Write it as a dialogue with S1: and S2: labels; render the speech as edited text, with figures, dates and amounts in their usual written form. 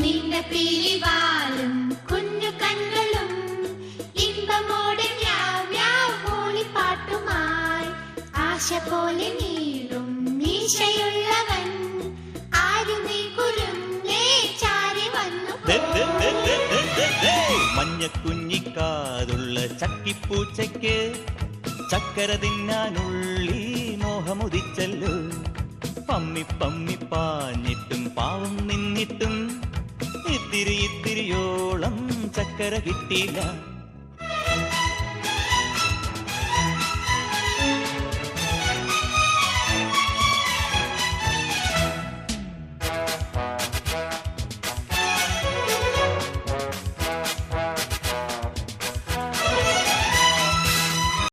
S1: നീണ്ട പീലിവാലും കുഞ്ഞു കണ്ണുകളും ഇമ്പമോടെ മ്യാവ് മ്യാവ് മൂളിപ്പാട്ടുമായി ആശ പോലെ നീളും മീശയുള്ളവൻ ആരു നീ കുരുന്നേ ചാരി വന്നു
S2: മഞ്ഞ കുഞ്ഞിക്കാതുള്ള ചക്കിപ്പൂച്ചയ്ക്ക് ചക്കര തിന്നാനുള്ളി മോഹമുദിച്ചല്ലോ. പമ്മി പമ്മി പാഞ്ഞിട്ടും പാവം നിന്നിട്ടും ഇത്തിരി ഇത്തിരിയോളം ചക്കര കിട്ടിയില്ല.